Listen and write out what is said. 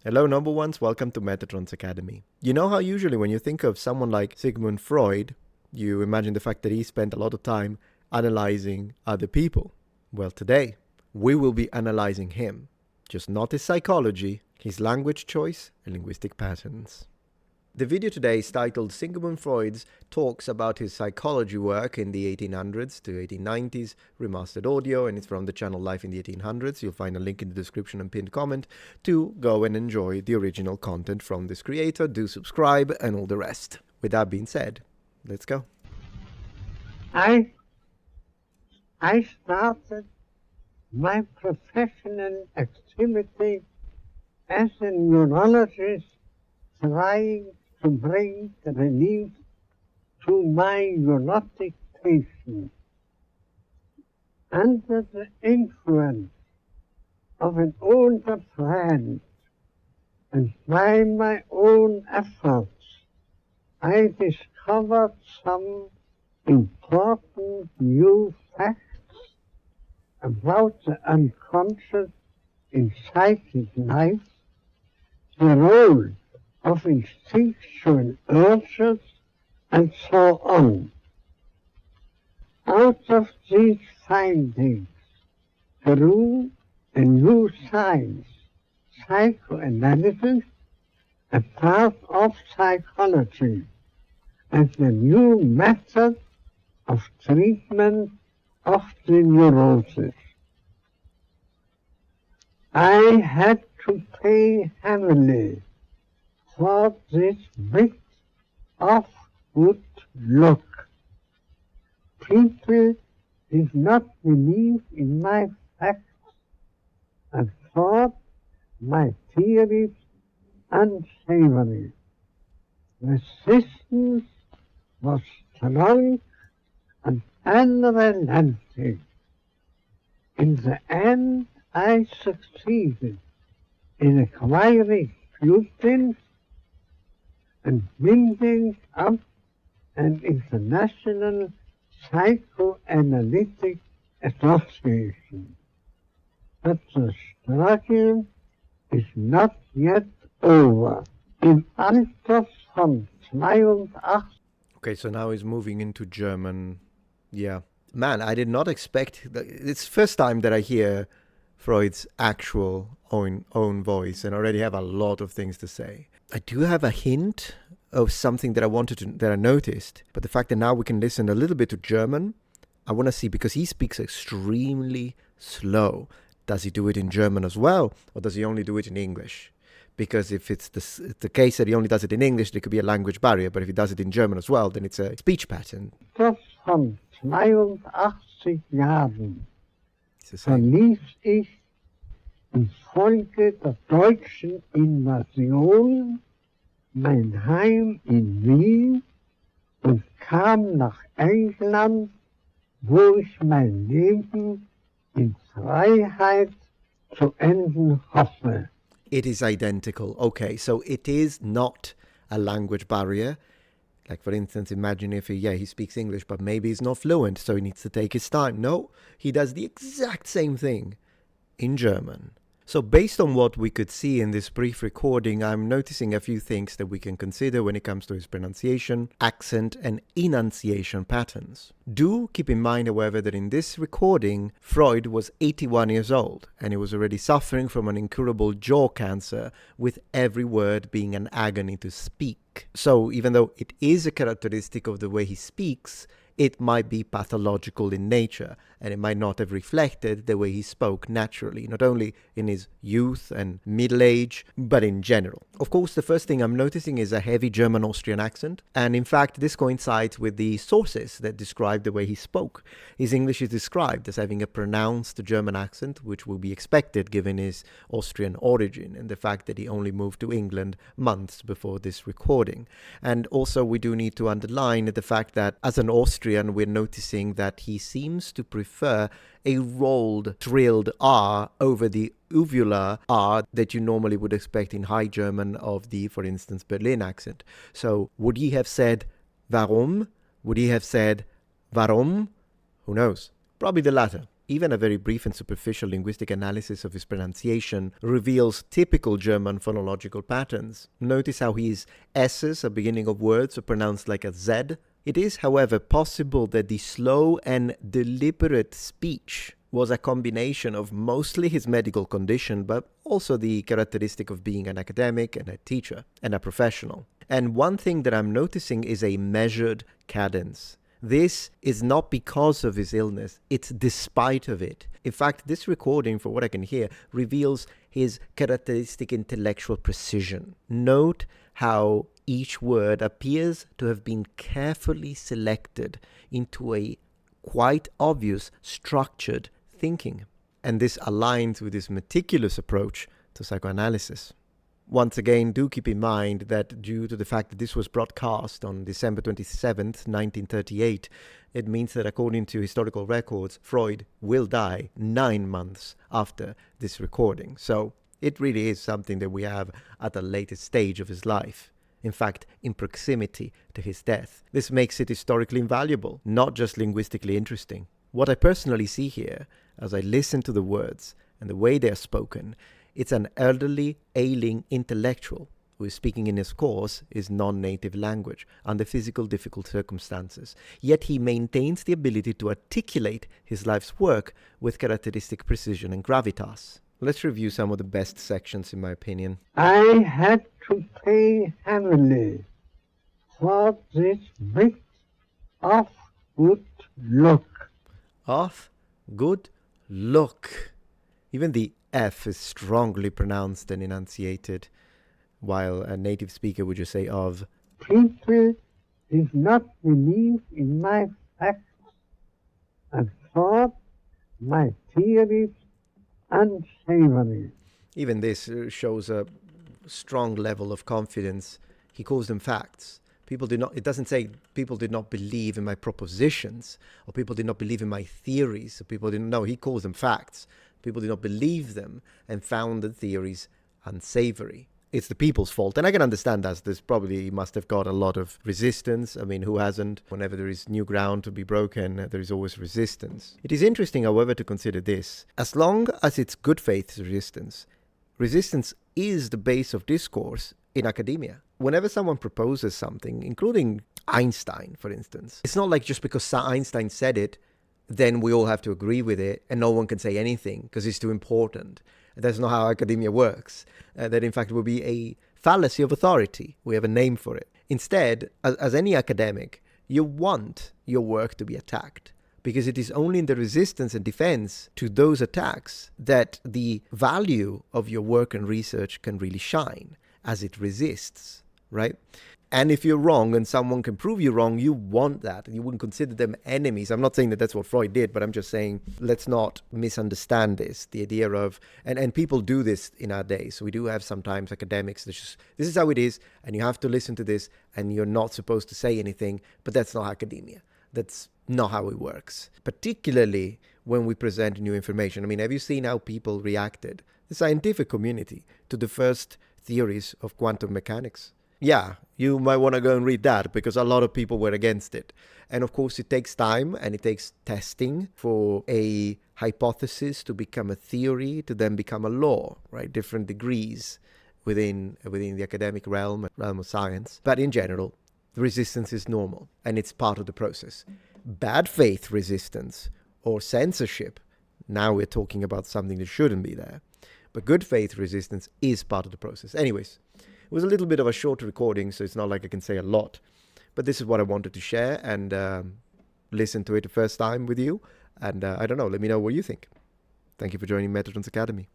Hello, number ones. Welcome to Metatron's Academy. You know how usually when you think of someone like Sigmund Freud, you imagine the fact that he spent a lot of time analyzing other people. Well, today we will be analyzing him, just not his psychology, his language choice, and linguistic patterns. The video today is titled Sigmund Freud talks about his psychology work in the 1800s to 1890s, remastered audio, and it's from the channel Life in the 1800s. You'll find a link in the description and pinned comment to go and enjoy the original content from this creator. Do subscribe and all the rest. With that being said, let's go. I started my professional activity as a neurologist trying to bring relief to my neurotic patients. Under the influence of an older friend and by my own efforts, I discovered some important new facts about the unconscious in psychic life, the role of instinctual urges, and so on. Out of these findings grew a new science, psychoanalysis, a part of psychology, as a new method of treatment of the neurosis. I had to pay heavily for this bit of good luck. People did not believe in my facts and thought my theories unsavory. Resistance was strong and unrelenting. In the end, I succeeded in acquiring pupils and building up an international psychoanalytic association. But the struggle is not yet over. Im Alter von 82. Okay, so now he's moving into German. Yeah. Man, I did not expect that. It's the first time that I hear Freud's actual own voice and already have a lot of things to say. I do have a hint of something that I noticed, but the fact that now we can listen a little bit to German, I want to see, because he speaks extremely slow. Does he do it in German as well, or does he only do it in English? Because if it's the case that he only does it in English, there could be a language barrier, but if he does it in German as well, then it's a speech pattern. Von 82 Jahren It's the same. verließ ich infolge der deutschen Invasion mein Heim in Wien und kam nach England, wo ich mein Leben in Freiheit zu enden hoffe. It is identical. Okay, so it is not a language barrier. Like, for instance, imagine if he speaks English, but maybe he's not fluent, so he needs to take his time. No, he does the exact same thing in German. So based on what we could see in this brief recording, I'm noticing a few things that we can consider when it comes to his pronunciation, accent, and enunciation patterns. Do keep in mind, however, that in this recording, Freud was 81 years old, and he was already suffering from an incurable jaw cancer, with every word being an agony to speak. So even though it is a characteristic of the way he speaks, it might be pathological in nature, and it might not have reflected the way he spoke naturally, not only in his youth and middle age, but in general. Of course, the first thing I'm noticing is a heavy German-Austrian accent, and in fact, this coincides with the sources that describe the way he spoke. His English is described as having a pronounced German accent, which will be expected given his Austrian origin and the fact that he only moved to England months before this recording. And also, we do need to underline the fact that as an Austrian, we're noticing that he seems to prefer a rolled, trilled R over the uvular R that you normally would expect in High German of the, for instance, Berlin accent. So would he have said warum? Would he have said warum? Who knows? Probably the latter. even a very brief and superficial linguistic analysis of his pronunciation reveals typical German phonological patterns. Notice how his S's at the beginning of words are pronounced like a Z. It is, however, possible that the slow and deliberate speech was a combination of mostly his medical condition, but also the characteristic of being an academic and a teacher and a professional. And one thing that I'm noticing is a measured cadence. This is not because of his illness, it's despite of it. In fact, this recording, for what I can hear, reveals his characteristic intellectual precision. Note how each word appears to have been carefully selected into a quite obvious structured thinking. And this aligns with his meticulous approach to psychoanalysis. Once again, do keep in mind that due to the fact that this was broadcast on December 27th, 1938, it means that according to historical records, Freud will die 9 months after this recording. So it really is something that we have at a later stage of his life. In fact, in proximity to his death. This makes it historically invaluable, not just linguistically interesting. What I personally see here, as I listen to the words and the way they are spoken, it's an elderly, ailing intellectual who is speaking in his course his non-native language under physical difficult circumstances. Yet he maintains the ability to articulate his life's work with characteristic precision and gravitas. Let's review some of the best sections, in my opinion. I had to pay heavily for this bit of good luck. Of good luck. Even the F is strongly pronounced and enunciated, while a native speaker would just say of. People did not believe in my facts and thought my theories unsavory. Even this shows a strong level of confidence. He calls them facts. People did not, it doesn't say people did not believe in my propositions, or people did not believe in my theories, or people didn't know. He calls them facts. People did not believe them and found the theories unsavory. It's the people's fault. And I can understand that. This probably must have got a lot of resistance. I mean, who hasn't? Whenever there is new ground to be broken, there is always resistance. It is interesting, however, to consider this. As long as it's good faith resistance, resistance is the base of discourse in academia. Whenever someone proposes something, including Einstein, for instance, it's not like just because Einstein said it, then we all have to agree with it and no one can say anything because it's too important. That's not how academia works. That in fact would be a fallacy of authority. We have a name for it. Instead, as any academic, you want your work to be attacked because it is only in the resistance and defense to those attacks that the value of your work and research can really shine, as it resists, right? And if you're wrong and someone can prove you wrong, you want that. You wouldn't consider them enemies. I'm not saying that that's what Freud did, but I'm just saying let's not misunderstand this. The idea of, and people do this in our days. So we do have sometimes academics that just, this is how it is, and you have to listen to this, and you're not supposed to say anything, but that's not academia. That's not how it works. Particularly when we present new information. I mean, have you seen how people reacted, the scientific community, to the first theories of quantum mechanics? Yeah, you might want to go and read that because a lot of people were against it. And of course, it takes time and it takes testing for a hypothesis to become a theory, to then become a law, right? Different degrees within the academic realm of science. But in general, the resistance is normal and it's part of the process. Bad faith resistance or censorship, now we're talking about something that shouldn't be there. But good faith resistance is part of the process. Anyways, it was a little bit of a short recording, so it's not like I can say a lot. But this is what I wanted to share and listen to it the first time with you. And I don't know, let me know what you think. Thank you for joining Metatron's Academy.